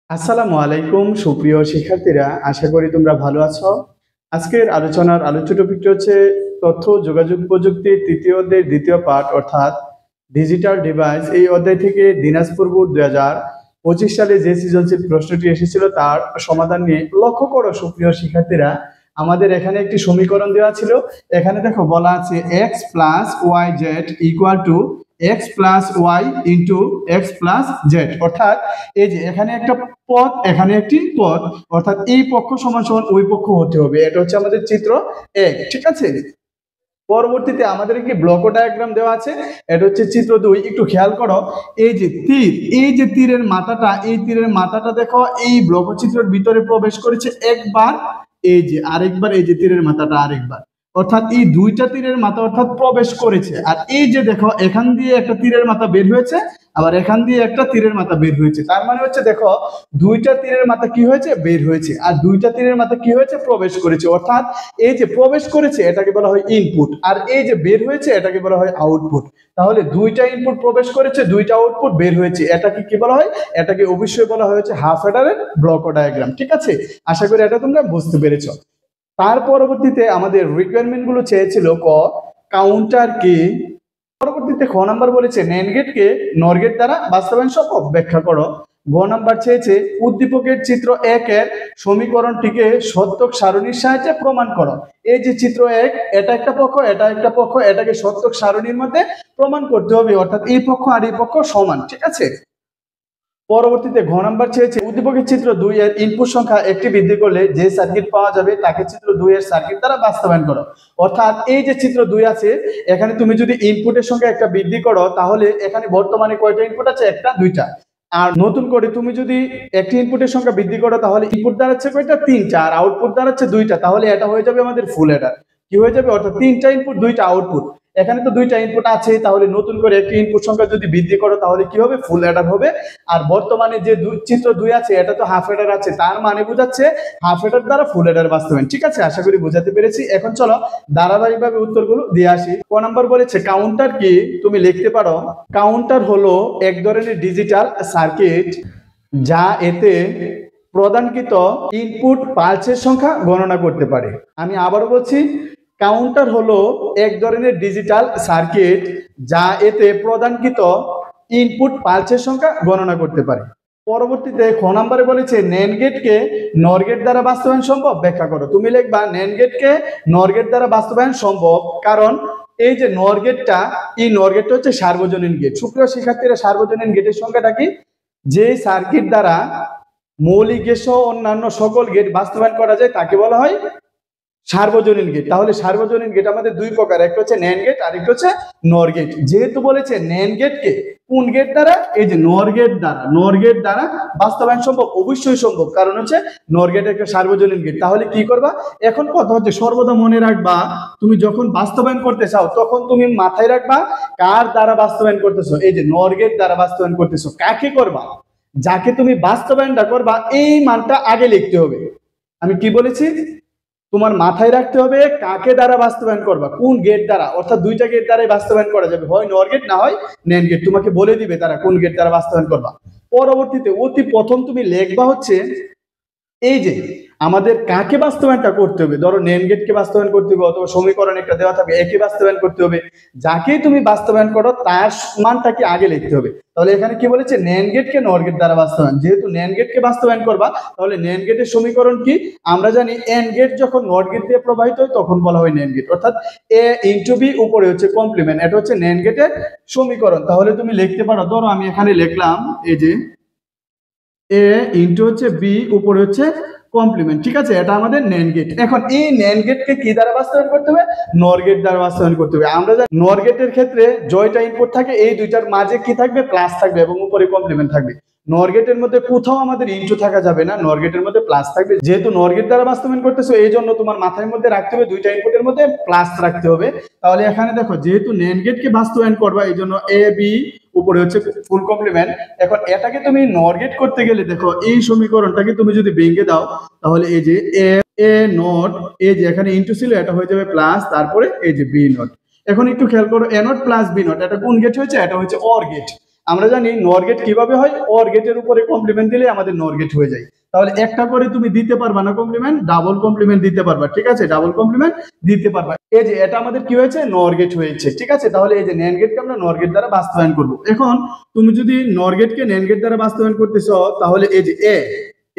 আসসালামু আলাইকুম সুপ্রিয় শিক্ষার্থীরা, আশা করি তোমরা ভালো আছো। আজকের আলোচনার আলোচ্য টপিকটি হচ্ছে তথ্য যোগাযোগ প্রযুক্তির তৃতীয় অধ্যায়ের দ্বিতীয় পাঠ অর্থাৎ ডিজিটাল ডিভাইস। এই অধ্যায় থেকে দিনাজপুর বোর্ড 2025 সালে যে সৃজনশীল প্রশ্নটি এসেছিল তার সমাধান নিয়ে লক্ষ্য করো সুপ্রিয় শিক্ষার্থীরা। আমাদের এখানে একটি সমীকরণ দেওয়া ছিল। এখানে দেখো বলা আছে X plus Y Z equal to X plus Y into X plus Z, অর্থাৎ এই যে এখানে একটা পদ এখানে একটি পদ, অর্থাৎ এই পক্ষ সমান সমান ওই পক্ষ হতে হবে। এটা হচ্ছে আমাদের চিত্র এক, ঠিক আছে। পরবর্তীতে আমাদের একটি ব্লক ডায়াগ্রাম দেওয়া আছে, এটা হচ্ছে চিত্র 2। একটু খেয়াল করো, এই যে তীর, এই যে তীরের মাথাটা, এই তীরের মাথাটা দেখো এই ব্লক চিত্রের ভিতরে প্রবেশ করেছে একবার, এই যে আরেকবার, এই যে তীরের মাথাটা আরেকবার, অর্থাৎ এই দুইটা তীরের মাথা অর্থাৎ প্রবেশ করেছে। আর এই যে দেখো এখান দিয়ে একটা তীরের মাথা বের হয়েছে, আবার এখান দিয়ে একটা তীরের মাথা বের হয়েছে। তার মানে হচ্ছে দেখো দুইটা তীরের মাথা কি হয়েছে, বের হয়েছে, আর দুইটা তীরের মাথা কি হয়েছে, প্রবেশ করেছে। অর্থাৎ এই যে প্রবেশ করেছে এটাকে বলা হয় ইনপুট, আর এই যে বের হয়েছে এটাকে বলা হয় আউটপুট। তাহলে দুইটা ইনপুট প্রবেশ করেছে, দুইটা আউটপুট বের হয়েছে, এটাকে কি বলা হয়, এটাকে অবশ্যই বলা হয়েছে হাফ অ্যাডারের ব্লক ডায়াগ্রাম, ঠিক আছে। আশা করি এটা তোমরা বুঝতে পেরেছো। তার পরবর্তীতে আমাদের রিকোয়ারমেন্ট গুলো চেয়েছিল কাউন্টার কি, পরবর্তীতে খ নাম্বার বলেছে ন্যান্ড গেট কে নর গেট দ্বারা বাস্তবায়ন সম্ভব, ব্যাখ্যা করো। গ নাম্বার চেয়েছে উদ্দীপকের চিত্র 1 এর সমীকরণটিকে সত্যক সারণীর সাহায্যে প্রমাণ করো। এই যে চিত্র 1, এটা একটা পক্ষ, এটা একটা পক্ষ, এটাকে সত্যক সারণীর মধ্যে প্রমাণ করতে হবে, অর্থাৎ এই পক্ষ আর এই পক্ষ সমান, ঠিক আছে। পরবর্তীতে ঘ নাম্বার চেয়েছে উদ্দীপকের চিত্র 2 এর ইনপুট সংখ্যা একটি বৃদ্ধি করলে যে সার্কিট পাওয়া যাবে তাকে চিত্র 2 এর সার্কিট দ্বারা বাস্তবায়ন করো। অর্থাৎ এই যে চিত্র 2 আছে, এখানে তুমি যদি ইনপুটের সংখ্যা একটা বৃদ্ধি করো তাহলে এখানে বর্তমানে কয়টা ইনপুট আছে, একটা দুইটা। আর নতুন করে তুমি যদি একটি ইনপুটের সংখ্যা বৃদ্ধি করো তাহলে ইনপুট দাঁড়াচ্ছে কয়টা, তিনটা, আর আউটপুট দাঁড়াচ্ছে দুইটা। তাহলে এটা হয়ে যাবে আমাদের ফুল অ্যাডার। কি হয়ে যাবে, অর্থাৎ তিনটা ইনপুট দুইটা আউটপুট। এখানে তো দুইটা ইনপুট আছে, তাহলে নতুন করে একটি ইনপুট সংখ্যা যদি বৃদ্ধি করো তাহলে কি হবে, ফুল অ্যাডার হবে। আর বর্তমানে যে চিত্র 2 আছে এটা তো হাফ অ্যাডার আছে, তার মানে বোঝাচ্ছে হাফ অ্যাডার দ্বারা ফুল অ্যাডার বাস্তবায়ন, ঠিক আছে। আশা করি বোঝাতে পেরেছি। এখন চলো ধারাবাহিকভাবে উত্তরগুলো দিয়ে আসি। ক নাম্বার বলেছে কাউন্টার কি, তুমি লিখতে পারো কাউন্টার হলো এক ধরনের ডিজিটাল সার্কিট যা এতে প্রদানকৃত ইনপুট পালসের সংখ্যা গণনা করতে পারে। আমি আবারও বলছি, কাউন্টার হলো এক ধরনের ডিজিটাল সার্কিট যা এতে প্রদানকৃত ইনপুট পালসের সংখ্যা গণনা করতে পারে। পরবর্তীতে খ নাম্বারে বলেছে ন্যান্ড গেটকে নর গেট দ্বারা বাস্তবায়ন সম্ভব, ব্যাখ্যা করো। তুমি লিখবা ন্যান্ড গেটকে নর গেট দ্বারা বাস্তবায়ন সম্ভব, কারণ এই যে নর গেটটা, এই নর গেটটা হচ্ছে সার্বজনীন গেট। সুপ্রিয় শিক্ষার্থীরা, সার্বজনীন গেটের সংখ্যাটা কি, যে সার্কিট দ্বারা মৌলিক গেট সহ অন্যান্য সকল গেট বাস্তবায়ন করা যায় তাকে বলা হয় সার্বজনীন গেট। তাহলে সার্বজনীন গেট আমাদের দুই প্রকার, একটা হচ্ছে ন্যান্ড গেট আর একটা হচ্ছে নর গেট। যেহেতু বলেছে ন্যান্ড গেটকে কোন গেট দ্বারা, এই যে নর গেট দ্বারা, নর গেট দ্বারা বাস্তবায়ন সম্ভব, অবশ্যই সম্ভব, কারণ হচ্ছে নর গেট একটা সার্বজনীন গেট। তাহলে কি করবা, এখন কথা হচ্ছে সর্বদা মনে রাখবা, তুমি যখন বাস্তবায়ন করতে চাও তখন তুমি মাথায় রাখবা কার দ্বারা বাস্তবায়ন করতেছো। এই যে নর গেট দ্বারা বাস্তবায়ন করতেছো, কাকে করবা, যাকে তুমি বাস্তবায়নটা করবা এই মানটা আগে লিখতে হবে। আমি কি বলেছি, তোমার মাথায় রাখতে হবে কাকে দ্বারা বাস্তবায়ন করবা, কোন গেট দ্বারা, অর্থাৎ দুইটা গেট দ্বারাই বাস্তবায়ন করা যাবে, হয় নর গেট না হয় ন্যান্ড গেট। তোমাকে বলে দিবে তারা কোন গেট দ্বারা বাস্তবায়ন করবা। পরবর্তীতে অতি প্রথম তুমি লিখবা হচ্ছে এই যে আমাদের কাকে বাস্তবায়নটা করতে হবে। ধরো ন্যান্ড গেটকে বাস্তবায়ন করতে হবে, অথবা সমীকরণ একটা দেওয়া থাকবে একে বাস্তবায়ন করতে হবে, যাকেই তুমি বাস্তবায়ন করো তার মানটাকে আগে লিখতে হবে। তাহলে এখানে কি বলেছে, ন্যান্ড গেটকে নর গেট দ্বারা বাস্তবায়ন। যেহেতু ন্যান্ড গেটকে বাস্তবায়ন করবা তাহলে ন্যান্ড গেটের সমীকরণ কি, আমরা জানি এন্ড গেট যখন নট গেট দিয়ে প্রবাহিত হয় তখন বলা হয় ন্যান্ড গেট, অর্থাৎ এ ইন্টু বি উপরে হচ্ছে কমপ্লিমেন্ট, এটা হচ্ছে ন্যান্ড গেটের সমীকরণ। তাহলে তুমি লিখতে পারো, ধরো আমি এখানে লিখলাম এই যে এ ইন্টু হচ্ছে বি উপরে হচ্ছে কমপ্লিমেন্ট, ঠিক আছে, এটা আমাদের ন্যান্ড গেট। এখন এই ন্যান্ড গেটকে কি দ্বারা বাস্তবায়ন করতে হবে, নর গেট দ্বারা বাস্তবায়ন করতে হবে। আমরা জানি নর গেটের ক্ষেত্রে জয়টা ইনপুট থাকে, এই দুইটার মাঝে কি থাকবে, প্লাস থাকবে এবং উপরে কমপ্লিমেন্ট থাকবে। নর গেটের মধ্যে কোথাও আমাদের ইনটু থাকা যাবে না, নর গেটের মধ্যে প্লাস থাকবে। যেহেতু নর গেট দ্বারা বাস্তবায়ন করতেছো এই জন্য তোমার মাথার মধ্যে রাখতে হবে দুইটা ইনপুটের মধ্যে প্লাস রাখতে হবে। তাহলে এখানে দেখো যেহেতু ন্যান্ড গেটকে বাস্তবায়ন করবা এই জন্য এ বি উপরে হচ্ছে ফুল কমপ্লিমেন্ট। এখন এটাকে তুমি নর গেট করতে গেলে দেখো এই সমীকরণটাকে তুমি যদি ভেঙে দাও তাহলে এই যে এ নট, এই যে এখানে ইনটু ছিল এটা হয়ে যাবে প্লাস, তারপরে এই যে বি নট। এখন একটু খেয়াল করো, এ নট প্লাস বি নট এটা কোন গেট হয়েছে, এটা হচ্ছে অর গেট। আমরা জানি নর গেট কিভাবে হয়, অর গেটের উপরে কমপ্লিমেন্ট দিলে আমাদের নর গেট হয়ে যায়। তাহলে একটা করে তুমি দিতে পারবা না কমপ্লিমেন্ট, ডাবল কমপ্লিমেন্ট দিতে পারবা, ঠিক আছে, ডাবল কমপ্লিমেন্ট দিতে পারবা। এই যে এটা আমাদের কি হয়েছে, নর গেট হয়েছে, ঠিক আছে। তাহলে এই যে ন্যান্ড গেটকে আমরা নর গেট দ্বারা বাস্তবায়ন করব। এখন তুমি যদি নর গেটকে ন্যান্ড গেট দ্বারা বাস্তবায়ন করতেছো, তাহলে এই যে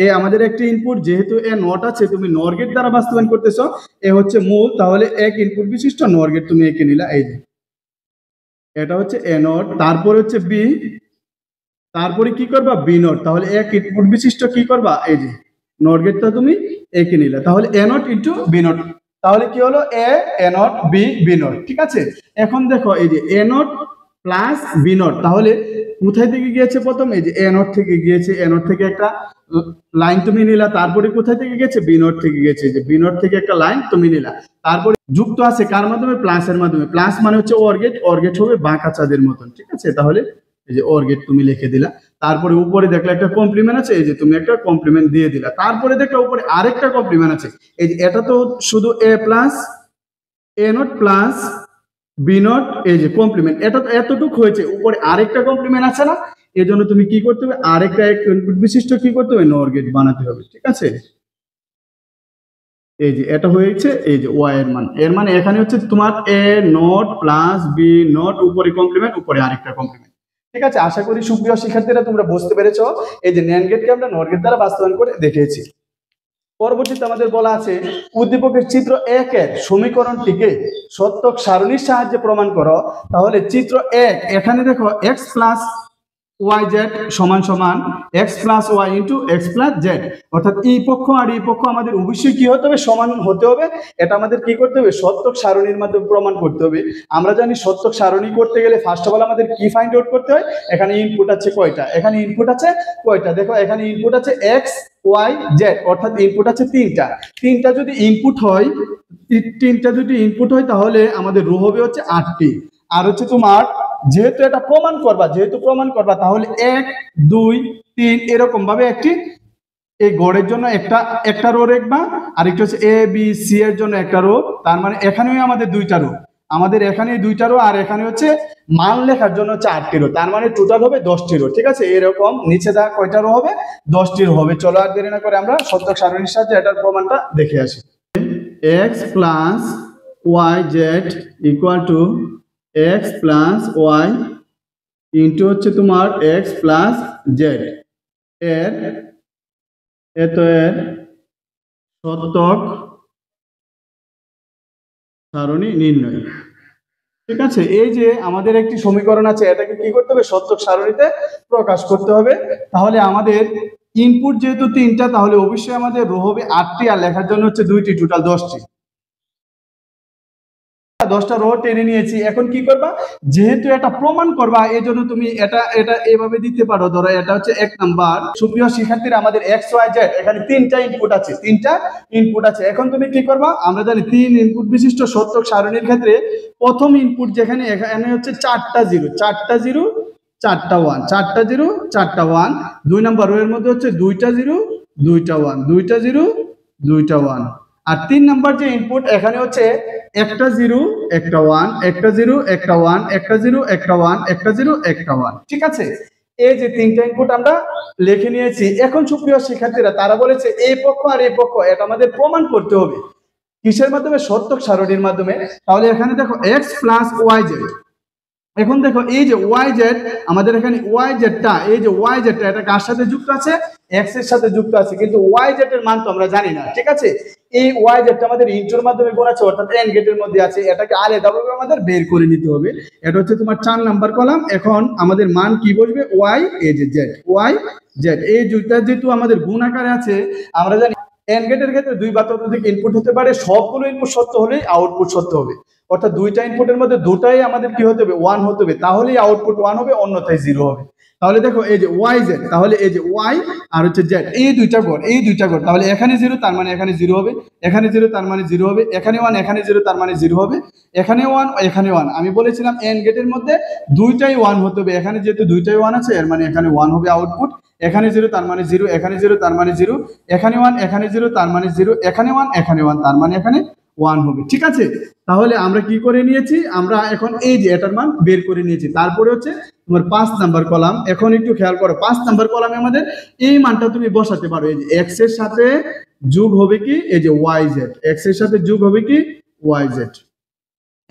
এ আমাদের একটা ইনপুট, যেহেতু এ নট আছে, তুমি নর গেট দ্বারা বাস্তবায়ন করতেছো, এ হচ্ছে মূল, তাহলে এক ইনপুট বিশিষ্ট নর গেট তুমি এঁকে নিলা। এই যে এটা হচ্ছে এ নট, তারপরে হচ্ছে বি, তারপরে কি করবা বি নট, তাহলে এক ইনপুট বিশিষ্ট কি করবা, এই যে নট গেটটা তুমি এঁকে নিলে, তাহলে এ নট ইন্টু বি নট, তাহলে কি হলো এ নট বি নট, ঠিক আছে। এখন দেখো এই যে এ নট প্লাস বি নট, তাহলে কোথায় থেকে গিয়েছে প্রথম, এই যে এ নট থেকে গিয়েছে, এ নট থেকে একটা লাইন তুমি নিলা, তারপরে কোথায় থেকে গেছে, বি নট থেকে গেছে, যে বি নট থেকে একটা লাইন তুমি নিলা, তারপরে যুক্ত আছে কার মাধ্যমে, প্লাসের মাধ্যমে, প্লাস মানে হচ্ছে অর গেট হবে বাঁকা চাঁদের মতন, ঠিক আছে। তাহলে এই যে অর গেট তুমি লিখে দিলা, তারপরে উপরে দেখলে একটা কমপ্লিমেন্ট আছে, এই যে তুমি একটা কমপ্লিমেন্ট দিয়ে দিলা, তারপরে দেখলে উপরে আরেকটা কমপ্লিমেন্ট আছে, এই যে এটা তো শুধু A plus A not plus B not, এই যে কমপ্লিমেন্ট, এটা তো এতটুকু হয়েছে, উপরে আরেকটা কমপ্লিমেন্ট আছে না, এই জন্য তুমি কি করতে হবে, আরেকটা এক ইনপুট বিশিষ্ট কি করতে হবে, নর গেট বানাতে হবে, ঠিক আছে। এই যে এটা হয়েছে, এই যে ওয়াই এর মানে এখানে হচ্ছে তোমার এ নট প্লাস বি নট, উপরে কমপ্লিমেন্ট, উপরে আরেকটা কমপ্লিমেন্ট, ঠিক আছে। আশা করি সুপ্রিয় শিক্ষার্থীরা তোমরা বুঝতে পেরেছো। এই যে ন্যান্ড গেটকে আমরা নর গেট দ্বারা বাস্তবায়ন করে দেখিয়েছি। পরবর্তীতে আমাদের বলা আছে উদ্দীপকের চিত্র 1 এর সমীকরণটিকে সত্যক সারণীর সাহায্যে প্রমাণ করো। তাহলে চিত্র 1, এখানে দেখো x প্লাস ওয়াই জেড সমান সমান X plus Y into X plus Z, অর্থাৎ এই পক্ষ আর এই পক্ষ আমাদের অবশ্যই কি হতে হবে, সমান হতে হবে। এটা আমাদের কি করতে হবে, সত্যক সারণীর মাধ্যমে প্রমাণ করতে হবে। আমরা জানি সত্যক সারণী করতে গেলে ফার্স্ট অফ অল আমাদের কি ফাইন্ড আউট করতে হয়, এখানে ইনপুট আছে কয়টা, এখানে ইনপুট আছে কয়টা, দেখো এখানে ইনপুট আছে এক্স ওয়াই জেড, অর্থাৎ ইনপুট আছে তিনটা যদি ইনপুট হয়, তাহলে আমাদের রো হবে হচ্ছে 8টি, আর হচ্ছে তোমার যেহেতু প্রমাণ করবা তাহলে 1 2 3 এরকম ভাবে একটি এই গড়ের জন্য একটা রো রাখবা, আর একটা হচ্ছে এ বি সি এর জন্য একটা রো, তার মানে এখানেও আমাদের দুইটা রো, আর এখানে হচ্ছে মান লেখার জন্য হচ্ছে 8টি রো, তার মানে টোটাল হবে 10টি রো, ঠিক আছে। এরকম নিচে দা কয়টা রো হবে, 10টি রো হবে। চলো আর দেরি না করে আমরা সত্যক সারণীর সাহায্যে এটার প্রমাণটা দেখে আসি। x plus Y Z equal to x plus Y into হচ্ছে তোমার x প্লাস জেড, এর সত্যক সারণী নির্ণয়, ঠিক আছে। এই যে আমাদের একটি সমীকরণ আছে, এটাকে কি করতে হবে, সত্যক সারণীতে প্রকাশ করতে হবে। তাহলে আমাদের ইনপুট যেহেতু 3টা, তাহলে অবশ্যই আমাদের রো হবে 8টি, আর লেখার জন্য হচ্ছে 2টি, টোটাল 10টি, 10টা রো টেনে নিয়েছি। এখন কি করবা, যেহেতু এটা প্রমাণ করবা, এই জন্য তুমি এটা এইভাবে দিতে পারো। ধরো এটা হচ্ছে 1 নাম্বার। সুপ্রিয় শিক্ষার্থীরা, আমাদের এক্স ওয়াই জেড এখানে 3টা ইনপুট আছে। এখন তুমি কি করবা, আমরা জানি 3 ইনপুট বিশিষ্ট সত্যক সারণীর ক্ষেত্রে প্রথম ইনপুট যেখানে, এখানে হচ্ছে 4টা জিরো 4টা 1, 4টা 0 4টা 1। 2 নাম্বার রো এর মধ্যে হচ্ছে 2টা 0 2টা 1, 2টা 0 2টা 1। আর 3 নাম্বার যে ইনপুট, এখানে হচ্ছে একটা 0 একটা 1, একটা 0 একটা 1, একটা 0 একটা 1, একটা 0 একটা 1, ঠিক আছে। এই যে 3টা ইনপুট আমরা লিখে নিয়েছি। এখন সুপ্রিয় শিক্ষার্থীরা, তারা বলেছে এই পক্ষ আর এই পক্ষ, এটা আমাদের প্রমাণ করতে হবে কিসের মাধ্যমে, সত্যক সারণীর মাধ্যমে। তাহলে এখানে দেখো x প্লাস ওয়াই জেড, এখন দেখো এই যে ওয়াই জেড, আমাদের এখানে ওয়াই জেডটা, এই যে ওয়াই জেডটা এটা কার সাথে যুক্ত আছে, এক্স এর সাথে যুক্ত আছে, কিন্তু ওয়াই জেড এর মান তো আমরা জানি না, ঠিক আছে। এই ওয়াই জেডটা আমাদের ইনটুর মাধ্যমে গুণ আছে, অর্থাৎ এন্ড গেটের মধ্যে আছে, এটাকে আলাদাভাবে আমাদের বের করে নিতে হবে। এটা হচ্ছে তোমার 4 নাম্বার কলাম। এখন আমাদের মান কি বসবে, ওয়াই এই যে জেড, ওয়াই জেড, এই দুইটা যেহেতু আমাদের গুণ আকারে আছে, আমরা জানি এন্ড গেটের ক্ষেত্রে 2 বা ততোধিক ইনপুট হতে পারে, সবগুলো ইনপুট সত্য হলেই আউটপুট সত্য হবে, অর্থাৎ 2টা ইনপুটের মধ্যে 2টাই আমাদের কি হতে হবে, 1 হতে হবে, তাহলেই আউটপুট 1 হবে, অন্যথায় 0 হবে। তাহলে দেখো এই যে ওয়াই জেড, তাহলে এই যে ওয়াই আর হচ্ছে জেড, এই দুইটা গড়, তাহলে এখানে 0 তার মানে এখানে 0 হবে, এখানে 0 তার মানে 0 হবে, এখানে 1 এখানে 0 তার মানে 0 হবে, এখানে 1 এখানে 1। আমি বলেছিলাম এন্ড গেটের মধ্যে 2টাই 1 হতে হবে, এখানে যেহেতু 2টাই 1 আছে, এর মানে এখানে 1 হবে আউটপুট, এখানে 0 তার মানে 0, এখানে 0 তার মানে 0, এখানে 1 এখানে 0 তার মানে 0, এখানে 1 এখানে 1 তার মানে এখানে 1 হবে, ঠিক আছে। তাহলে আমরা কি করে নিয়েছি, আমরা এখন এই যে এটার মান বের করে নিয়েছি। তারপরে হচ্ছে তোমার 5 নাম্বার কলাম। এখন একটু খেয়াল করো, 5 নাম্বার কলামে আমাদের এই মানটা তুমি বসাতে পারো। এই যে এক্স এর সাথে যোগ হবে কি, এই যে ওয়াই জেড, এক্স এর সাথে যোগ হবে কি ওয়াই জেড।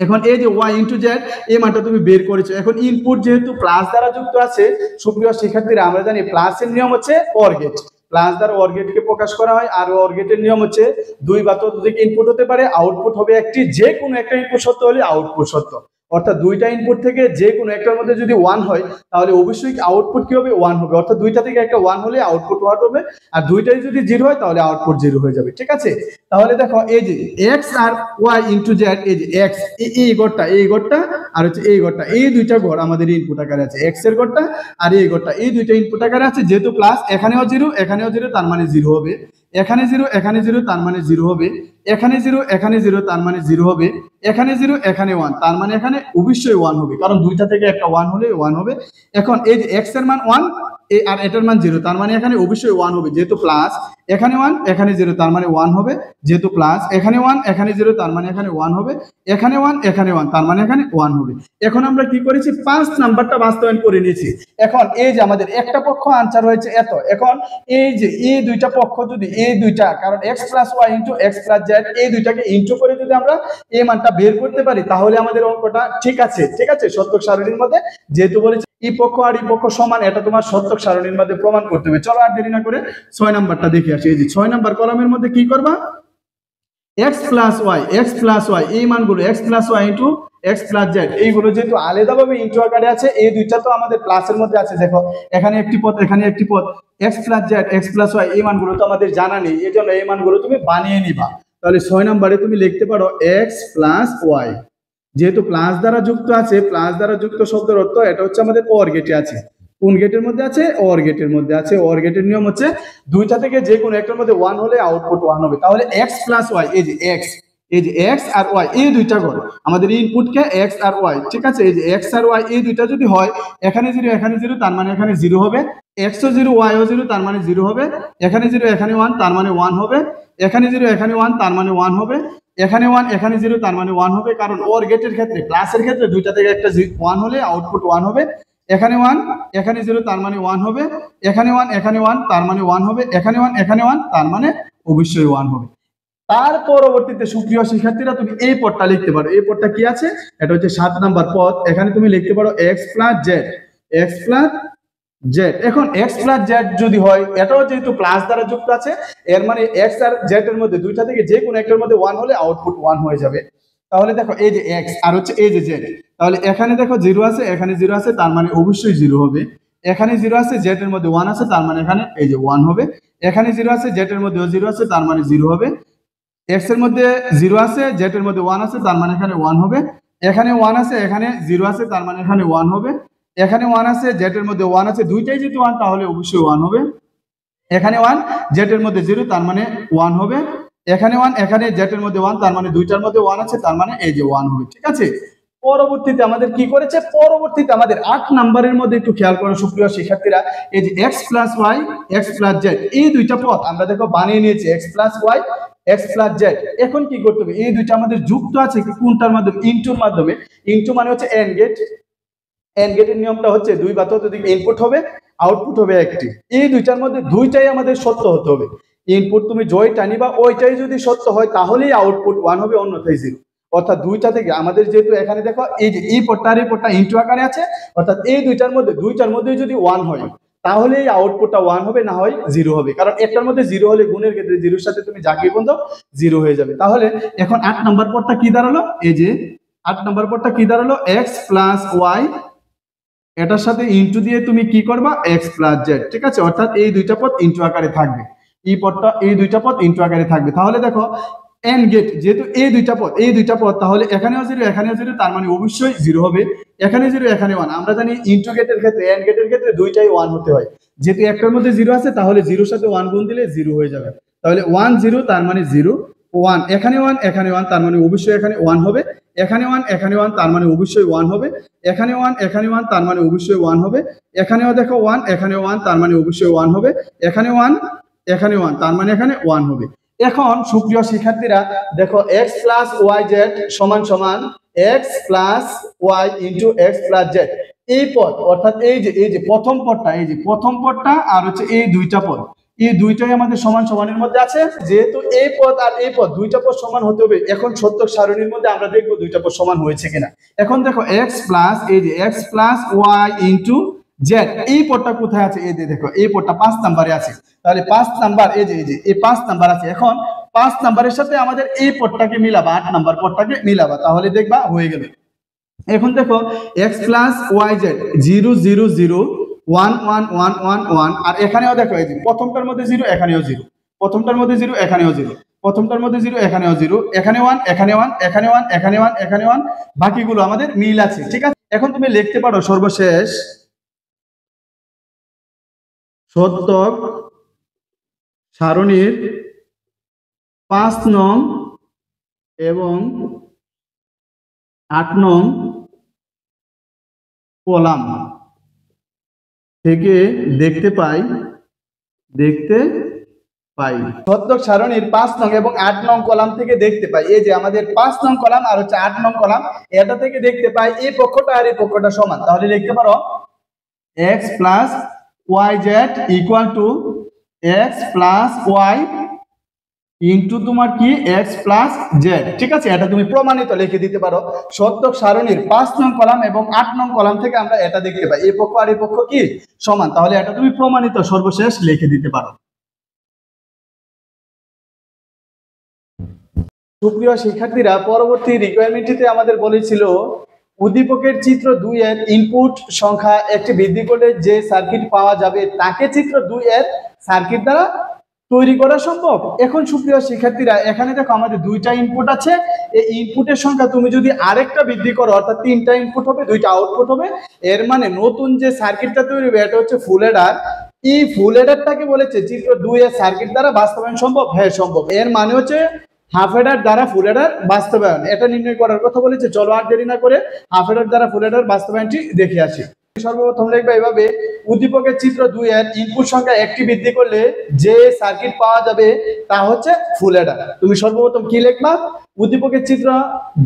এখন এই যে y ইন্টু জেড এই মানটা তুমি বের করেছো। এখন ইনপুট যেহেতু প্লাস দ্বারা যুক্ত আছে, সুপ্রিয় শিক্ষার্থীরা আমরা জানি প্লাসের নিয়ম হচ্ছে অর গেট, প্লাস দ্বারা অর গেটকে প্রকাশ করা হয়। আর অর গেটের নিয়ম হচ্ছে দুই বা ততোধিক ইনপুট হতে পারে, আউটপুট হবে একটি, যে কোনো একটা ইনপুট সত্য হলে আউটপুট সত্য। অর্থাৎ দুইটা ইনপুট থেকে যে কোনো একটার মধ্যে যদি 1 হয় তাহলে অবশ্যই আউটপুট কি হবে, 1 হবে। অর্থাৎ দুইটা থেকে একটা 1 হলে আউটপুট 1 হবে, আর দুইটাই যদি 0 হয় তাহলে আউটপুট 0 হয়ে যাবে। ঠিক আছে, তাহলে দেখো এই যে x আর y ইনটু z, এই যে x এই ঘরটা আর হচ্ছে এই ঘরটা, এই দুইটা ঘর আমাদের ইনপুট আকারে আছে, x এর ঘরটা আর এই ঘরটা, এই দুইটা ইনপুট আকারে আছে। যেহেতু প্লাস এখানেও 0 এখানেও 0 তার মানে 0 হবে, এখানে 0 এখানে 0 তার মানে 0 হবে, এখানে 0 এখানে 0 তার মানে 0 হবে, এখানে 0 এখানে 1 তার মানে এখানে অবশ্যই 1 হবে, কারণ দুইটা থেকে একটা 1 হলে 1 হবে। এখন এই যে x এর মান 1 আর এটার মান 0 তার মানে এখানে অবশ্যই 1 হবে, যেহেতু প্লাস। এখানে 1 এখানে 0 তার মানে 1 হবে, যেহেতু প্লাস। এখানে 1 এখানে 0 তার মানে এখানে 1 হবে, এখানে 1 এখানে 1 তার মানে এখানে 1 হবে। এখন আমরা কি করেছি, 5 নাম্বারটা বাস্তবায়ন করে নিয়েছি। এখন এই যে আমাদের একটা পক্ষ আনসার হয়েছে এত। এখন এই যে এই দুইটা পক্ষ যদি এই দুইটা, কারণ x plus Y into X plus Z, এই দুইটাকে ইন্টু করে যদি আমরা এই মানটা বের করতে পারি তাহলে আমাদের অঙ্কটা ঠিক আছে। ঠিক আছে, সত্যক সারণীর মধ্যে যেহেতু বলেছি এই পক্ষ আর এই পক্ষ সমান, এটা তোমার সত্যক সারণীর মধ্যে প্রমাণ করতে হবে। চলো আর দেরি না করে 6 নাম্বারটা দেখে আসি। এই যে 6 নাম্বার কলামের মধ্যে কি করবা, x প্লাস ওয়াই এই মানগুলো x plus Y into X plus Z, এইগুলো যেহেতু আলাদাভাবে ইন্টু আকারে আছে, এই দুইটা তো আমাদের প্লাসের মধ্যে আছে। দেখো এখানে একটি পদ এখানে একটি পদ, X plus Z X plus Y, এই মানগুলো তো আমাদের জানা নেই, এই জন্য এই মানগুলো তুমি বানিয়ে নিবা। তাহলে 6 নম্বরে তুমি লিখতে পারো এক্স প্লাস ওয়াই, যেহেতু প্লাস দ্বারা যুক্ত আছে, প্লাস দ্বারা যুক্ত শব্দের অর্থ এটা হচ্ছে আমাদের অর গেটে আছে। কোন গেটের মধ্যে আছে, অর গেটের মধ্যে আছে। অর গেটের নিয়ম হচ্ছে দুইটা থেকে যে কোনো একটার মধ্যে 1 হলে আউটপুট 1 হবে। তাহলে x প্লাস ওয়াই, এই যে x আর y এই দুইটা ঘর আমাদের ইনপুটকে x আর y। ঠিক আছে, এই যে x আর y এই দুইটা যদি হয়, এখানে 0 এখানে 0 তার মানে এখানে 0 হবে, x ও 0 y ও 0 তার মানে 0 হবে, এখানে 0 এখানে 1 তার মানে 1 হবে, এখানে 0 এখানে 1 তার মানে 1 হবে, এখানে 1 এখানে 0 তার মানে 1 হবে, কারণ ওর গেটের ক্ষেত্রে প্লাসের ক্ষেত্রে দুইটা থেকে একটা 1 হলে আউটপুট 1 হবে। এখানে 1 এখানে 0 তার মানে 1 হবে, এখানে 1 এখানে 1 তার মানে 1 হবে, এখানে 1 এখানে 1 তার মানে অবশ্যই 1 হবে। তার পরবর্তীতে সুপ্রিয় শিক্ষার্থীরা তুমি এই পদটা লিখতে পারো। এই পদটা কি আছে, এটা হচ্ছে 7 নাম্বার পদ। এখানে তুমি লিখতে পারো x plus Z, x plus Z. এখন x প্লাস জেড যদি হয়, এটাও যেহেতু প্লাস দ্বারা যুক্ত আছে, এর মানে x আর জেড এর মধ্যে দুইটা থেকে যে কোনো একটার মধ্যে 1 হলে আউটপুট 1 হয়ে যাবে। তাহলে দেখো এই যে x আর হচ্ছে এই যে জেড, তাহলে এখানে দেখো 0 আছে এখানে 0 আছে তার মানে অবশ্যই 0 হবে, এখানে 0 আছে জেড এর মধ্যে 1 আছে তার মানে এখানে এই যে 1 হবে, এখানে 0 আছে জেড এর মধ্যেও 0 আছে তার মানে 0 হবে, x এর মধ্যে 0 আছে জেড এর মধ্যে 1 আছে তার মানে এখানে 1 হবে, এখানে 1 আছে এখানে 0 আছে তার মানে এখানে 1 হবে, এখানে 1 আছে জেড এর মধ্যে 1 আছে, দুইটাই যদি 1 তাহলে অবশ্যই 1 হবে, এখানে 1 জেড এর মধ্যে 0 তার মানে 1 হবে, এখানে 1 এখানে জেড এর মধ্যে 1 তার মানে দুইটার মধ্যে 1 আছে তার মানে এই যে 1 হবে। ঠিক আছে, পরবর্তীতে আমাদের কি করেছে, পরবর্তীতে আমাদের 8 নাম্বারের মধ্যে একটু খেয়াল করো সুপ্রিয় শিক্ষার্থীরা, এই যে x plus Y x plus Z এই দুইটা পদ আমরা দেখো বানিয়ে নিয়েছি, x plus Y x plus Z. এখন কি করতে হবে, এই দুইটা আমাদের যুক্ত আছে কোনটার মাধ্যমে, ইনটুর মাধ্যমে। ইনটু মানে হচ্ছে এন্ড গেট, এন্ড গেটের নিয়মটা হচ্ছে দুই বা ততোধিক ইনপুট হবে, আউটপুট হবে একটি, এই দুইটার মধ্যে দুইটাই আমাদের সত্য হতে হবে। ইনপুট তুমি জয়টা নিবা, ওইটাই যদি সত্য হয় তাহলেই আউটপুট 1 হবে, অন্যথায় 0। অর্থাৎ দুইটা থেকে আমাদের যেহেতু এখানে দেখো এই যে এই পদটা আর এই পদটা ইনটু আকারে আছে, অর্থাৎ এই দুইটার মধ্যে যদি 1 হয় তাহলে এই আউটপুটটা 1 হবে, না হয় 0 হবে, কারণ একটার মধ্যে 0 হলে গুণের ক্ষেত্রে 0-এর সাথে তুমি যাকে গুণ দাও 0 হয়ে যাবে। তাহলে এখন 8 নাম্বার পদটা কি দাঁড়ালো, এই যে 8 নাম্বার পদটা কি দাঁড়ালো, x প্লাস ওয়াই এটার সাথে ইনটু দিয়ে তুমি কি করবা, x প্লাস জেড। ঠিক আছে, অর্থাৎ এই দুইটা পদ ইনটু আকারে থাকবে, এই দুইটা পদ ইনটু আকারে থাকবে। তাহলে দেখো এন্ড গেট যেহেতু এই দুইটা পদ তাহলে এখানেও 0 এখানেও 0 তার মানে অবশ্যই 0 হবে, এখানে 0 এখানে 1। আমরা জানি ইনটু গেটের ক্ষেত্রে এন্ড গেটের ক্ষেত্রে দুইটাই 1 হতে হয়, যেহেতু একটার মধ্যে 0 আছে তাহলে 0-এর সাথে 1 গুণ দিলে 0 হয়ে যাবে। তাহলে 1 0 তার মানে 0, 1 এখানে 1 এখানে 1 তার মানে অবশ্যই এখানে 1 হবে, এখানে 1 এখানে 1 তার মানে অবশ্যই 1 হবে, এখানে 1 এখানে 1 তার মানে অবশ্যই 1 হবে, এখানেও দেখো 1 এখানে 1 তার মানে অবশ্যই 1 হবে, এখানে 1 এখানে 1 তার মানে এখানে 1 হবে। এখন সুপ্রিয় শিক্ষার্থীরা দেখো x প্লাস ওয়াই জেড সমান সমান x plus Y into X plus Z, এই পদ অর্থাৎ এই যে প্রথম পদটা আর হচ্ছে এই দুইটা পদ, এই দুইটাই আমাদের সমান সমানের মধ্যে আছে। যেহেতু এই পদ আর এই পদ দুইটা পদ সমান হতে হবে, এখন সত্যক সারণীর মধ্যে আমরা দেখবো দুইটা পদ সমান হয়েছে কিনা। এখন দেখো x plus y into Z, এই পদটা কোথায় আছে? এই যে দেখো এই পদটা 5 নম্বরে আছে, তাহলে 5 নাম্বার এই যে এই 5 নাম্বার আছে। এখন 5 নাম্বারের সাথে আমাদের এই পদটাকে মিলাবা, 8 নাম্বার পদটাকে মিলাবা, তাহলে দেখবা হয়ে গেল। এখন দেখো x প্লাস ওয়াই জেড 0 0 0 1 1 1 1 1, আর এখানেও দেখো এই যে প্রথমটার মধ্যে 0 এখানেও 0, প্রথমটার মধ্যে 0 এখানেও 0, প্রথমটার মধ্যে 0 এখানেও 0, এখানে 1 এখানে 1 এখানে 1 এখানে 1 এখানে 1, বাকিগুলো আমাদের মিল আছে, ঠিক আছে। এখন তুমি লিখতে পারো সর্বশেষ সত্যক সারণীর 5 নং এবং 8 নং কলাম থেকে দেখতে পাই সত্যক সারণীর 5 নং এবং 8 নং কলাম থেকে দেখতে পাই, এই যে আমাদের 5 নং কলাম আর হচ্ছে 8 নং কলাম, এটা থেকে দেখতে পাই এই পক্ষটা আর এই পক্ষটা সমান। তাহলে লিখতে পারো x plus Y Z equal to x plus Y into তোমার কি x প্লাস জেড, ঠিক আছে। এটা তুমি প্রমাণিত লিখে দিতে পারো। সত্যক সারণীর 5 নং কলাম এবং 8 নং কলাম থেকে আমরা এটা দেখতে পাই এই পক্ষ আর এই পক্ষ কি সমান, তাহলে এটা তুমি প্রমাণিত সর্বশেষ লিখে দিতে পারো। সুপ্রিয় শিক্ষার্থীরা, পরবর্তী রিকোয়ারমেন্টটিতে আমাদের বলেছিল উদ্দীপকের চিত্র 2 এর ইনপুট সংখ্যা একটি বৃদ্ধি করলে যে সার্কিট পাওয়া যাবে তাকে চিত্র 2 এর সার্কিট দ্বারা তৈরি করা সম্ভব। এখন সুপ্রিয় শিক্ষার্থীরা, এখানে দেখো আমাদের দুইটা ইনপুট আছে, এই ইনপুটের সংখ্যা তুমি যদি আরেকটা বৃদ্ধি করো অর্থাৎ 3টা ইনপুট হবে 2টা আউটপুট হবে, এর মানে নতুন যে সার্কিটটা তৈরি হবে এটা হচ্ছে ফুল এডার। এই ফুল এডারটাকে বলেছে চিত্র 2 এর সার্কিট দ্বারা বাস্তবায়ন সম্ভব, হ্যাঁ সম্ভব। এর মানে হচ্ছে হাফ এডার দ্বারা ফুল এডার বাস্তবায়ন, এটা নির্ণয় করার কথা বলেছে। চলো আর দেরি না করে হাফ এডার দ্বারা ফুল এডার বাস্তবায়নটি দেখে আসি। সর্বপ্রথম লিখবা এভাবে, উদ্দীপকের চিত্র 2 এর ইনপুট সংখ্যা একটি বৃদ্ধি করলে যে সার্কিট পাওয়া যাবে তা হচ্ছে ফুল এডার। তুমি সর্বপ্রথম কি লিখবা? উদ্দীপকের চিত্র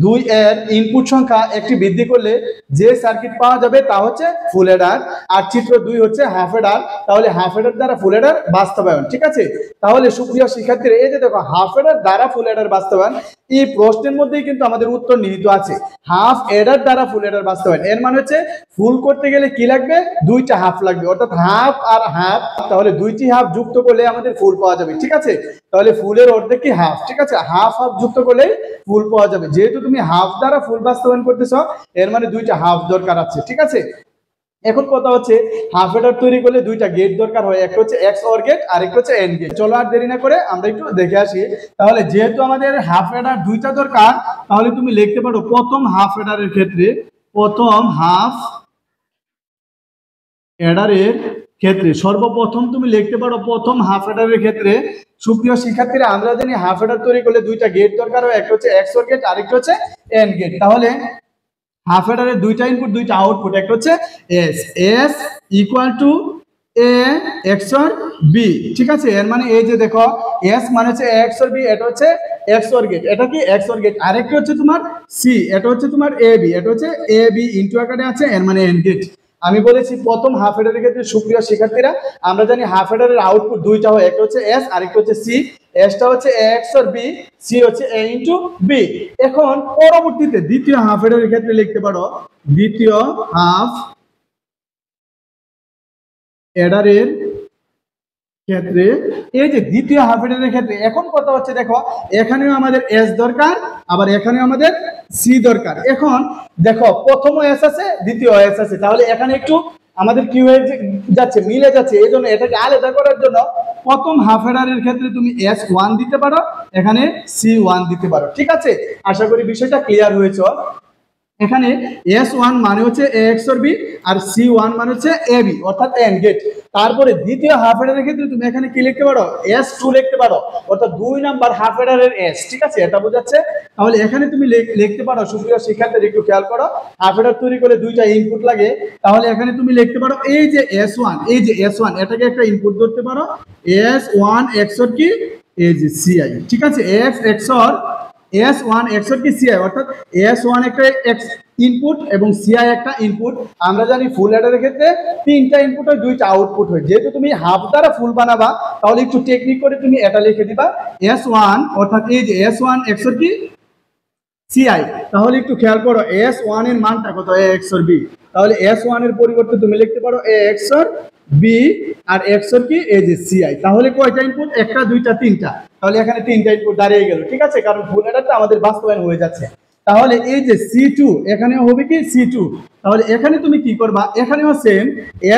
2 এর ইনপুট সংখ্যা একটি বৃদ্ধি করলে যে সার্কিট পাওয়া যাবে তা হচ্ছে ফুল এডার, আর চিত্র 2 হচ্ছে হাফ এডার, তাহলে হাফ এডার দ্বারা ফুল এডার বাস্তবায়ন, ঠিক আছে। তাহলে সুপ্রিয় শিক্ষার্থীরা, এই যে দেখো হাফ এডার দ্বারা ফুল এডার বাস্তবায়ন, এই প্রশ্নের মধ্যেই কিন্তু আমাদের উত্তর নিহিত আছে। হাফ এডার দ্বারা ফুল এডার বাস্তবায়ন, এর মানে হচ্ছে ফুল করতে গেলে কি লাগবে? 2টা হাফ লাগবে, অর্থাৎ হাফ আর হাফ, তাহলে 2টি হাফ যুক্ত করলে আমাদের ফুল পাওয়া যাবে, ঠিক আছে। তাহলে ফুলের অর্ধেক কি হাফ, ঠিক আছে, হাফ হাফ যুক্ত করলে ফুল পাওয়া যাবে। যেহেতু তুমি হাফ দ্বারা ফুল বাস্তবায়ন করতেছো, এর মানে 2টা হাফ দরকার আছে, ঠিক আছে। এখন কথা হচ্ছে হাফ এডার তৈরি করলে 2টা গেট দরকার হয়, একটা হচ্ছে এক্স অর গেট আর একটা হচ্ছে এন্ড গেট। চলো আর দেরি না করে আমরা একটু দেখে আসি। তাহলে যেহেতু আমাদের হাফ এডার 2টা দরকার, তাহলে তুমি লিখতে পারো প্রথম হাফ এডারের ক্ষেত্রে, প্রথম হাফ এডারের ক্ষেত্রে সর্বপ্রথম তুমি লিখতে পারো প্রথম হাফ এডারের ক্ষেত্রে। সুপ্রিয় শিক্ষার্থীরা, আমরা জানি হাফ এডার তৈরি করলে 2টা গেট দরকার হয়, একটা হচ্ছে এক্স অর গেট আর একটা হচ্ছে এন্ড গেট। তাহলে হাফ এডারের 2টা ইনপুট 2টা আউটপুট, একটা হচ্ছে S equal to A XOR B, ঠিক আছে। এর মানে এই যে দেখো এস মানে হচ্ছে এক্স অর বি, এটা হচ্ছে এক্স অর গেট, এটা কি এক্স অর গেট। আরেকটা হচ্ছে তোমার সি, এটা হচ্ছে তোমার এ বি, এটা হচ্ছে এ বি ইনটু আকারে আছে, এর মানে এন্ড গেট। আমি বলেছি প্রথম হাফ এডারের ক্ষেত্রে সুপ্রিয় শিক্ষার্থীরা, আমরা জানি হাফ এডারের আউটপুট 2টা হয়, একটা হচ্ছে এস আর একটা হচ্ছে সি। এসটা হচ্ছে এক্স অর বি, সি হচ্ছে এ ইনটু বি। এখন পরবর্তীতে দ্বিতীয় হাফ এডারের ক্ষেত্রে লিখতে পারো দ্বিতীয় হাফ এডারের ক্ষেত্রে, এই যে দ্বিতীয় হাফ এডারের ক্ষেত্রে এখন কথা হচ্ছে দেখো এখানেও আমাদের এস দরকার, আবার এখানেও আমাদের সি দরকার। এখন দেখো প্রথম এস আছে দ্বিতীয় এস আছে, তাহলে এখানে একটু আমাদের কি হয়ে যাচ্ছে, মিলে যাচ্ছে। এই জন্য এটাকে আলাদা করার জন্য প্রথম হাফ এডারের ক্ষেত্রে তুমি S1 দিতে পারো, এখানে C1 দিতে পারো, ঠিক আছে। আশা করি বিষয়টা ক্লিয়ার হয়েছে। এখানে S1 মানে হচ্ছে AX or B R C1 মানে হচ্ছে AB অর্থাৎ AND গেট। তারপরে দ্বিতীয় হাফ এডারের ক্ষেত্রে তুমি এখানে কি লিখতে পারো, S2 লিখতে পারো, অর্থাৎ 2 নাম্বার হাফ এডারের S, ঠিক আছে, এটা বোঝাচ্ছে। তাহলে এখানে তুমি লিখতে পারো, সুপ্রিয় শিক্ষার্থীরা একটু খেয়াল করো, হাফ এডার তৈরি করে 2টা ইনপুট লাগে, তাহলে এখানে তুমি লিখতে পারো এই যে S1, এই যে S1 এটাকে একটা ইনপুট ধরতে পারো, S1 XOR কি এই যে CI, ঠিক আছে, X XOR S1 XOR কি CI, অর্থাৎ S1 একটা ইনপুট এবং সিআই একটা ইনপুট। আমরা জানি ফুল অ্যাডারের ক্ষেত্রে 3টা ইনপুট হয়, 2টা আউটপুট হয়। যেহেতু তুমি হাফ দ্বারা ফুল বানাবা তাহলে একটু টেকনিক করে তুমি এটা লিখে দিবা S1, অর্থাৎ এই যে S1 XOR কি সিআই। তাহলে একটু খেয়াল করো S1 এর মানটা কত, A XOR B। তাহলে S1 এর পরিবর্তে তুমি লিখতে পারো A XOR B R XOR কি এই যে সিআই। তাহলে কয়টা ইনপুট, একটা, দুইটা, তিনটা। তাহলে এখানে 3টা ইনপুট দাঁড়িয়ে গেল, ঠিক আছে, কারণ ফুল অ্যাডারটা আমাদের বাস্তবায়ন হয়ে যাচ্ছে। তাহলে এই যে C2 এখানে হবে কি C2। তাহলে এখানে তুমি কি করবা, এখানেও সেম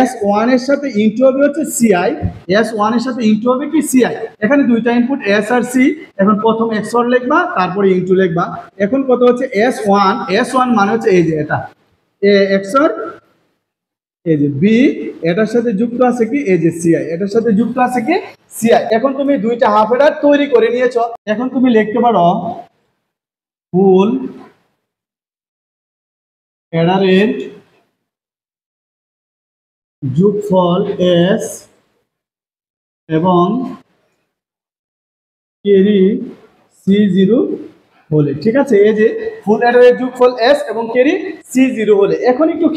S1 এর সাথে ইনটু হবে হচ্ছে সিআই, S1 এর সাথে ইনটু হবে কি সিআই। এখানে দুইটা ইনপুট S আর C। এখন প্রথম XOR লিখবা, তারপরে ইনটু লিখবা। এখন কত হচ্ছে S1 মানে হচ্ছে এই যে এটা A XOR এই যে B, এটার সাথে যুক্ত আছে কি এই যে সিআই, এটার সাথে যুক্ত আছে কি সিআই। এখন তুমি দুইটা হাফ অ্যাডার তৈরি করে নিয়েছো। এখন তুমি লিখতে পারো ফুল অ্যাডারের যোগফল S এবং ক্যারি C0 হলে, ঠিক আছে, এই যে ফুল অ্যাডারের যোগফল S এবং ক্যারি C0 হলে। এখন একটু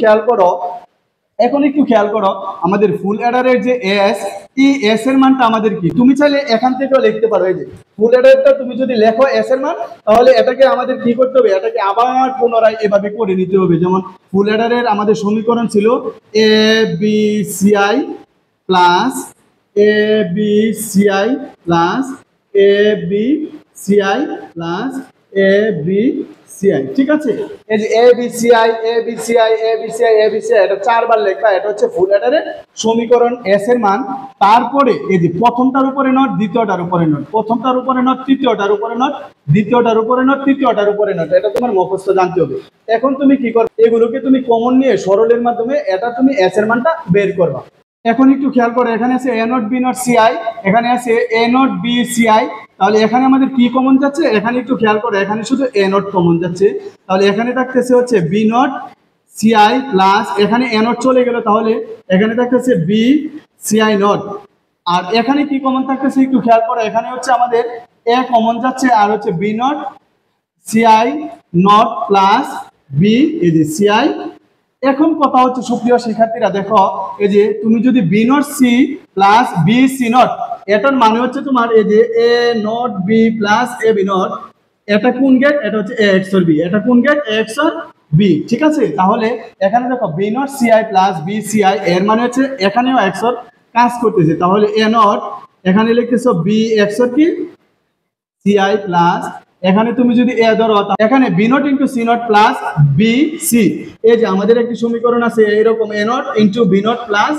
খেয়াল করো আমাদের ফুল অ্যাডারের যে S, এই S এর মানটা আমাদের কি, তুমি চাইলে এখান থেকেও লিখতে পারো। এই যে ফুল অ্যাডারটা তুমি যদি লেখো S এর মান, তাহলে এটাকে আমাদের কি করতে হবে, এটাকে আবার পুনরায় এভাবে করে নিতে হবে। যেমন ফুল অ্যাডারের আমাদের সমীকরণ ছিল ABCI plus ABCI plus ABCI plus ABCI, ঠিক আছে। এই যে ABCI ABCI ABCI ABCI এটা 4বার লেখা, এটা হচ্ছে ফুল অ্যাডারের সমীকরণ S এর মান। তারপরে এই যে প্রথমটার উপরে নট, দ্বিতীয়টার উপরে নট, প্রথমটার উপরে নট, তৃতীয়টার উপরে নট, দ্বিতীয়টার উপরে নট, তৃতীয়টার উপরে নট। এটা তোমার মুখস্থ জানতে হবে। এখন তুমি কি করবে, এগুলোকে তুমি কমন নিয়ে সরলের মাধ্যমে এটা তুমি S এর মানটা বের করবা। এখন একটু খেয়াল করো, এখানে আছে A not B not CI, এখানে আছে A নট B CI। তাহলে এখানে আমাদের কি কমন যাচ্ছে, এখানে একটু খেয়াল করো, এখানে শুধু A নট কমন যাচ্ছে। তাহলে এখানে থাকতেছে হচ্ছে B নট CI প্লাস এখানে A নট চলে গেল, তাহলে এখানে থাকতেছে B CI নট। আর এখানে কি কমন থাকতেছে একটু খেয়াল করো, এখানে হচ্ছে আমাদের A কমন যাচ্ছে আর হচ্ছে B not CI not plus B এই যে CI। এখন কথা হচ্ছে সুপ্রিয় শিক্ষার্থীরা, দেখো এই যে তুমি যদি B not C plus B C not, এটার মানে হচ্ছে তোমার এই যে A not B plus A B not, এটা কোন গেট, এটা হচ্ছে A XOR B, এটা কোন গেট A XOR B, ঠিক আছে। তাহলে এখানে দেখো B not CI plus B CI, এর মানে হচ্ছে এখানেও XOR কাজ করতেছে। তাহলে A নট এখানে লিখতেছো B XOR কি CI প্লাস এখানে তুমি যদি এ ধরো, এখানে B not into C not plus B C। এই যে আমাদের একটি সমীকরণ আছে এরকম A not into B not plus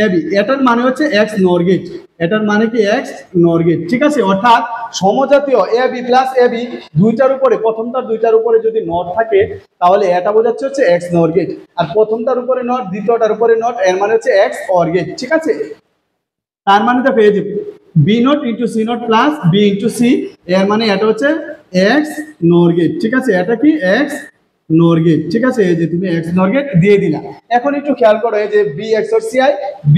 AB, এটার মানে হচ্ছে X নর গেট, এটার মানে কি X নর গেট, ঠিক আছে। অর্থাৎ সমজাতীয় AB প্লাস AB দুইটার উপরে, প্রথমটার দুইটার উপরে যদি নট থাকে তাহলে এটা বোঝাচ্ছে হচ্ছে X নর গেট, আর প্রথমটার উপরে নট, দ্বিতীয়টার উপরে নট, এর মানে হচ্ছে X অর গেট, ঠিক আছে। তার মানে দেখো এই যে B not into C not plus B into C, এর মানে এটা হচ্ছে X নর গেট, ঠিক আছে, এটা কি X নর গেট, ঠিক আছে। এই যে তুমি X নর গেট দিয়ে দিলা। এখন একটু খেয়াল করো, এই যে B XOR CI, B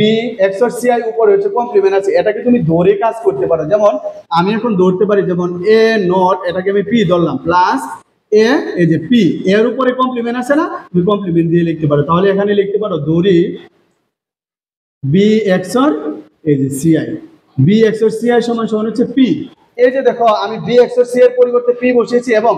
XOR CI উপরে হচ্ছে কমপ্লিমেন্ট আছে, এটাকে তুমি ধরে কাজ করতে পারো। যেমন আমি এখন ধরতে পারি, যেমন A নট এটাকে আমি P ধরলাম প্লাস A এই যে P, এর উপরে কমপ্লিমেন্ট আছে না, তুমি কমপ্লিমেন্ট দিয়ে লিখতে পারো। তাহলে এখানে লিখতে পারো ধরি B XOR এই যে CI, B XOR CI সমান সমান হচ্ছে P। এই যে দেখো আমি B XOR C এর পরিবর্তে P বসিয়েছি এবং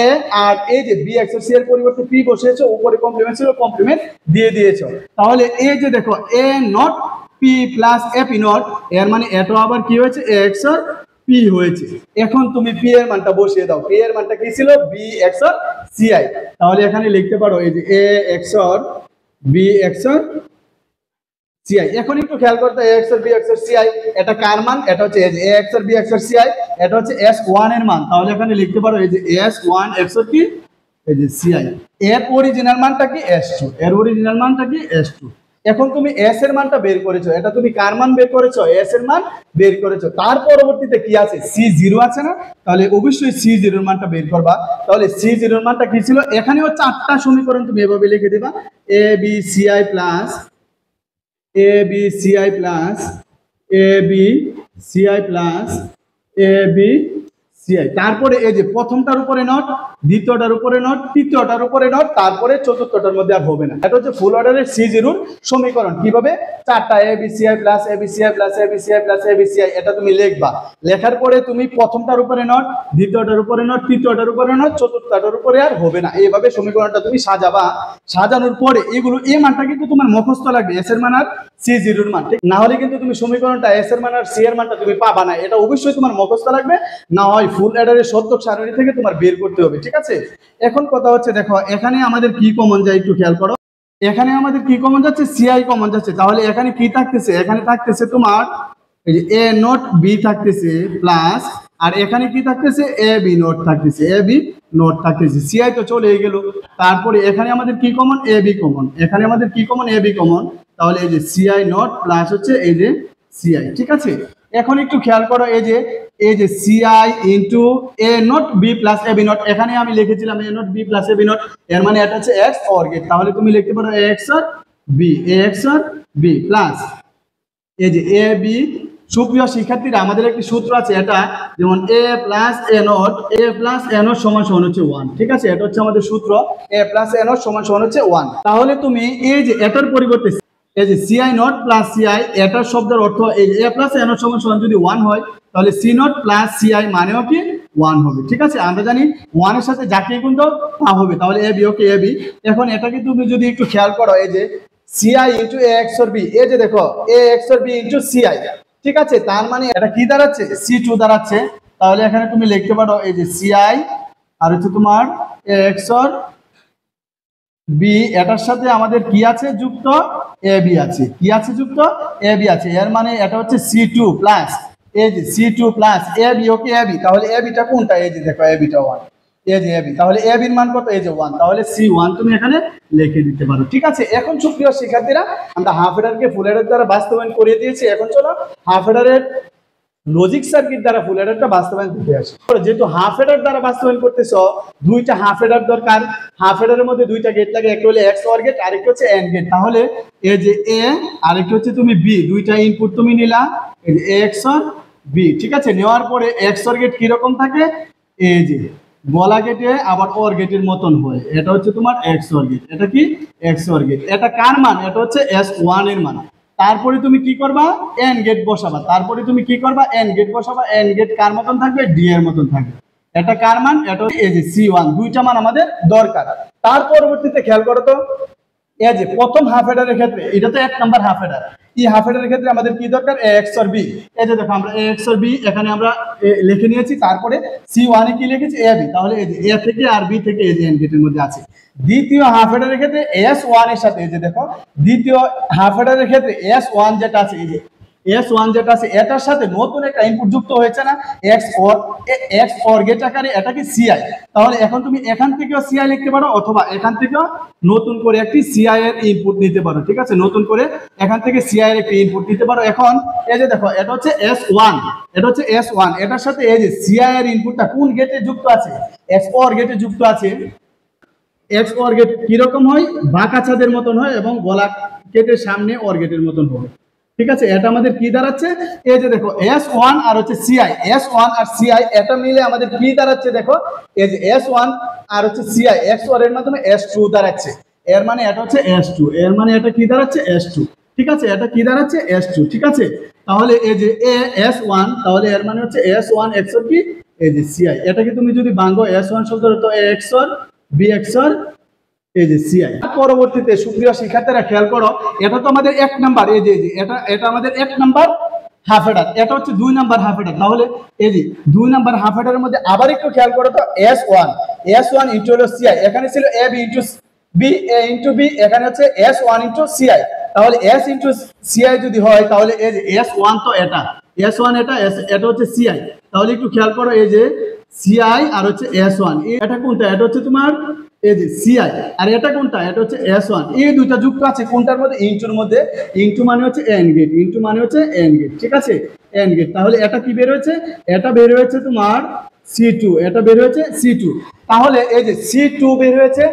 A, আর এই যে B XOR C এর পরিবর্তে P বসিয়েছো, উপরে কমপ্লিমেন্ট ছিল, কমপ্লিমেন্ট দিয়ে দিয়েছো। তাহলে এই যে দেখো A not P plus A P not, এর মানে এটা আবার কি হয়েছে A XOR P হয়েছে। এখন তুমি P এর মানটা বসিয়ে দাও, P এর মানটা কি ছিল B XOR CI। তাহলে এখানে লিখতে পারো এই যে A XOR B XOR CI। এখন একটু খেয়াল করতে, A XOR B XOR CI এটা কার মান, এটা হচ্ছে A XOR B XOR CI, এটা হচ্ছে S1 এর মান। তাহলে এখানে লিখতে পারো এই যে S1 XOR কি এই যে CI, এর অরিজিনাল মানটা কি S2, এর অরিজিনাল মানটা কি S2। এখন তুমি S এর মানটা বের করেছো, এটা তুমি কার মান বের করেছো, S এর মান বের করেছো। তার পরবর্তীতে কি আছে, C0 আছে না, তাহলে অবশ্যই C0 এর মানটা বের করবা। তাহলে C0 এর মানটা কি ছিল, এখানেও 4টা সমীকরণ তুমি এভাবে লিখে দিবা, ABCI plus ABCI plus ABCI plus ABCI CI, তারপরে এই যে প্রথমটার উপরে নট, দ্বিতীয়টার উপরে নট, তৃতীয়টার উপরে নট, তারপরে চতুর্থটার মধ্যে আর হবে না। এটা হচ্ছে ফুল অর্ডারের C0 সমীকরণ। কিভাবে? চারটা ABCI plus ABCI plus ABCI plus ABCI, এটা তুমি লিখবা। লেখার পরে তুমি প্রথমটার উপরে নট, দ্বিতীয়টার উপরে নট, তৃতীয়টার উপরে নট, চতুর্থটার উপরে আর হবে না। এইভাবে সমীকরণটা তুমি সাজাবা। সাজানোর পরে এগুলো এই মানটা কিন্তু তোমার মুখস্থ লাগবে, এস এর মান আর C0 এর মান, ঠিক না হলে কিন্তু তুমি সমীকরণটা এস এর মান আর সি এর মানটা তুমি পাবা না। এটা অবশ্যই তোমার মুখস্থ লাগবে, না হয় ফুল অ্যাডারের শতক সারণী থেকে তোমার বের করতে হবে, ঠিক আছে? এখন কথা হচ্ছে, দেখো এখানে আমাদের কি কমন যায় একটু খেয়াল করো। এখানে আমাদের কি কমন যাচ্ছে? সিআই কমন যাচ্ছে। তাহলে এখানে কি থাকতেছে? এখানে থাকতেছে তোমার এই যে এ নট বি থাকতেছে প্লাস, আর এখানে কি থাকতেছে? এ বি নট থাকতেছে, এ বি নট থাকতেছে। সিআই তো চলে গেল। তারপরে এখানে আমাদের কি কমন? A B common. এখানে আমাদের কি কমন? A B common. তাহলে এই যে সিআই নট প্লাস হচ্ছে এই যে সিআই, ঠিক আছে? এখন একটু খেয়াল করো, এই যে CI into A not B plus A B not, এখানে আমি লিখেছিলাম A not B plus A B not, এর মানে এটা হচ্ছে এক্স অর গেট। তাহলে তুমি লিখতে পারো এ এক্স আর বি, এ এক্স আর বি প্লাস এই যে এ বি। সুপ্রিয় শিক্ষার্থীরা, আমাদের একটি সূত্র আছে, এটা যেমন এ প্লাস এ নট সমান সমান হচ্ছে 1, ঠিক আছে? এটা হচ্ছে আমাদের সূত্র, এ প্লাস এ নট সমান সমান হচ্ছে 1। তাহলে তুমি এই যে এটার পরিবর্তে এই যে সিআই নট প্লাস সিআই, এটার শব্দের অর্থ এই যে এ প্লাস এ নট সমান সমান যদি 1 হয়, তাহলে সি নট প্লাস সিআই মানেও কি 1 হবে, ঠিক আছে? আমরা জানি 1 এর সাথে যাকে গুণ দাও তা হবে। তাহলে A B, okay A B. এখন এটাকে তুমি যদি একটু খেয়াল করো, এই যে CI into A XOR B, এই যে দেখো A XOR B into CI, ঠিক আছে? তার মানে এটা কি দাঁড়াচ্ছে? C2 দাঁড়াচ্ছে। তাহলে এখানে তুমি লিখতে পারো এই যে সিআই আর হচ্ছে তোমার এ এক্স অর বি, এটার সাথে আমাদের কি আছে যুক্ত? এ বি আছে। কি আছে যুক্ত? এ বি আছে। এর মানে এটা হচ্ছে C2 প্লাস এই যে C2 plus A B, okay A B. তাহলে এ বিটা কোনটা? এই যে দেখো এ বিটা 1, এই যে এ বি। তাহলে এ বির মান কত? এই যে 1। তাহলে C1 তুমি এখানে লিখে দিতে পারো, ঠিক আছে? এখন সুপ্রিয় শিক্ষার্থীরা, আমরা হাফ এডারকে ফুল এডার দ্বারা বাস্তবায়ন করে দিয়েছি। এখন চলো হাফ এডারের লজিক সার্কিট দ্বারা ফুল এডারটা বাস্তবায়ন করতে আসে। যেহেতু হাফ এডার দ্বারা বাস্তবায়ন করতেছো, দুইটা হাফ এডার দরকার। হাফ এডারের মধ্যে দুইটা গেট লাগে, একটা হলো এক্স অর গেট, আরেকটা হচ্ছে এন্ড গেট। তাহলে এই যে এ আরেকটা হচ্ছে তুমি বি, দুইটা ইনপুট তুমি নিলা, এই যে এক্স অর বি, ঠিক আছে? নেওয়ার পরে এক্স অর গেট কি রকম থাকে? এই যে গলা গেটে আবার অর গেটের মতন হয়, এটা হচ্ছে তোমার এক্স অর গেট। এটা কি? XOR gate. এটা কার মান? এটা হচ্ছে S1 এর মান। তারপরে তুমি কি করবা? এন্ড গেট বসাবা। তারপরে তুমি কি করবা? এন্ড গেট বসাবা। এন্ড গেট কার মতন থাকবে? ডি এর মতন থাকবে। এটা কার মান? এটা এই যে C1, দুইটা মান আমাদের দরকার। তার পরবর্তীতে খেয়াল করো তো, এই যে প্রথম হাফ এডারের ক্ষেত্রে, এটা তো 1 নাম্বার হাফ এডার, এই হাফ এডারের ক্ষেত্রে আমাদের কি দরকার? এ এক্স অর বি। এই যে দেখো আমরা এ এক্স অর বি এখানে আমরা লিখে নিয়েছি। তারপরে C1 এ কি লিখেছি? A B. তাহলে এই যে এ থেকে আর বি থেকে এই যে এন্ড গেটের মধ্যে আছে। দ্বিতীয় হাফ এডারের ক্ষেত্রে S1 এর সাথে, এই যে দেখো দ্বিতীয় হাফ এডারের ক্ষেত্রে S1 যেটা আছে, এই যে S1 যেটা আছে, এটার সাথে নতুন একটা ইনপুট যুক্ত হয়েছে না, এক্স অর গেট আকারে, এটা কি সিআই। তাহলে এখন তুমি এখান থেকেও সিআই লিখতে পারো, অথবা এখান থেকেও নতুন করে একটি সিআই এর ইনপুট নিতে পারো, ঠিক আছে? নতুন করে এখান থেকে সিআই এর একটি ইনপুট নিতে পারো। এখন এই যে দেখো এটা হচ্ছে S1, এটা হচ্ছে S1, এটার সাথে এই যে সিআই এর ইনপুটটা কোন গেটে যুক্ত আছে? এক্স অর গেটে যুক্ত আছে। এক্স অর গেট কিরকম হয়? বাঁকা ছাদের মতন হয় এবং গলা গেটের সামনে অর গেটের মতন হয়, ঠিক আছে? এটা আমাদের কি দাঁড়াচ্ছে? এই যে দেখো S1 আর হচ্ছে সিআই, S1 আর সিআই এটা মিলে আমাদের কি দাঁড়াচ্ছে? দেখো এই যে S1 আর হচ্ছে সিআই এক্স অর এর মাধ্যমে S2 দাঁড়াচ্ছে। এর মানে এটা হচ্ছে S2, এর মানে এটা কি দাঁড়াচ্ছে? S2, ঠিক আছে? এটা কি দাঁড়াচ্ছে? S2, ঠিক আছে? তাহলে এই যে S1, তাহলে এর মানে হচ্ছে S1 XOR কি? এই যে সিআই। এটাকে তুমি যদি ভাঙো S1 শব্দ তো A XOR B XOR এই যে সিআই। পরবর্তীতে সুপ্রিয় শিক্ষার্থীরা খেয়াল করো, এটা তো আমাদের 1 নাম্বার, এই যে এটা আমাদের 1 নাম্বার হাফ এডার, এটা হচ্ছে 2 নাম্বার হাফ এডার। তাহলে এই যে 2 নাম্বার হাফ এডারের মধ্যে আবার একটু খেয়াল করো তো, S1 ইনটু হলো সিআই, এখানে ছিল A B into B, A into B, এখানে হচ্ছে S1 ইনটু সিআই। তাহলে S ইনটু সিআই যদি হয়, তাহলে এই যে S1 তো এটা, S1 এটা হচ্ছে সিআই। তাহলে একটু খেয়াল করো, এই যে সিআই আর হচ্ছে S1, এটা কোনটা? এটা হচ্ছে তোমার এই যে সিআই, আর এটা কোনটা? এটা হচ্ছে S1। এই দুইটা যুক্ত আছে কোনটার মধ্যে? ইনটুর মধ্যে। ইনটু মানে হচ্ছে এন্ড গেট, ইনটু মানে হচ্ছে এন্ড গেট, ঠিক আছে? And gate. তাহলে এটা কি বের হয়েছে? এটা বের হয়েছে তোমার C2, এটা বের হয়েছে C2। তাহলে এই যে C2 বের হয়েছে।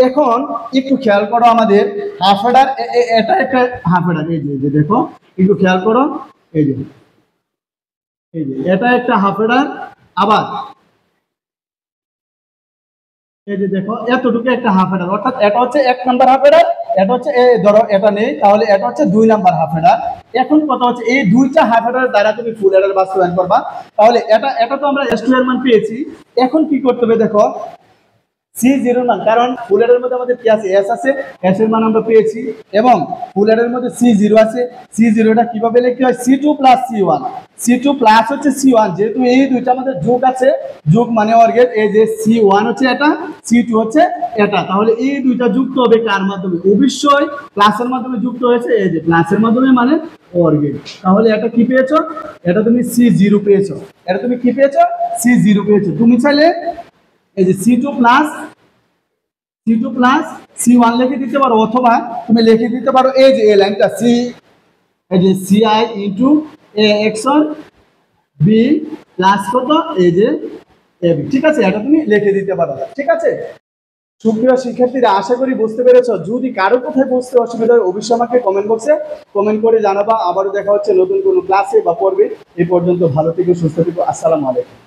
এখন একটু খেয়াল করো, আমাদের হাফ এডার, এটা একটা হাফ এডার, এই যে দেখো একটু খেয়াল করো, এই যে এটা একটা হাফ এডার। আবার এই যে দেখো এতটুকু একটা হাফ হেডার, অর্থাৎ এটা হচ্ছে 1 নাম্বার হাফ হেডার, এটা হচ্ছে ধরো এটা নেই, তাহলে এটা হচ্ছে 2 নাম্বার হাফ হেডার। এখন কথা হচ্ছে এই দুইটা হাফ হেডার দ্বারা তুমি ফুল হেডার বাস্তবায়ন করবা। তাহলে এটা এটা তো আমরা S2 এর মান পেয়েছি। এখন কি করতে হবে দেখো, C0 মান, কারণ ফুল হেডারের মধ্যে আমাদের কি আছে, S আছে, S এর মান আমরা পেয়েছি, এবং ফুল হেডারের মধ্যে C0 আছে। C0 টা কিভাবে লিখতে হয়, C2 plus C1, C2 plus হচ্ছে C1, যেহেতু এই দুইটা আমাদের যোগ আছে, যোগ মানে অর্গের, এই যে C1 হচ্ছে এটা, C2 হচ্ছে এটা, তাহলে এই দুইটা যুক্ত হবে কার মাধ্যমে, অবশ্যই প্লাসের মাধ্যমে যুক্ত হয়েছে, এই যে প্লাসের মাধ্যমে মানে অর্গের। তাহলে এটা কি পেয়েছো, এটা তুমি C0 পেয়েছো, এটা তুমি কি পেয়েছো, C0 পেয়েছো। তুমি চাইলে এই যে C2 প্লাস C1 লিখে দিতে পারো, অথবা তুমি লিখে দিতে পারো এই যে এই লাইনটা C, এই যে CI into A XOR B plus কত, এই যে AB। ঠিক আছে, এটা তুমি লিখে দিতে পারো। ঠিক আছে সুপ্রিয় শিক্ষার্থীরা, আশা করি বুঝতে পেরেছো। যদি কারো কোথায় বুঝতে অসুবিধা হয় অবশ্যই আমাকে কমেন্ট বক্সে কমেন্ট করে জানাবা। আবারও দেখা হচ্ছে নতুন কোনো ক্লাসে বা পর্বে। এই পর্যন্ত ভালো থেকো, সুস্থ থেকো। আসসালামু আলাইকুম।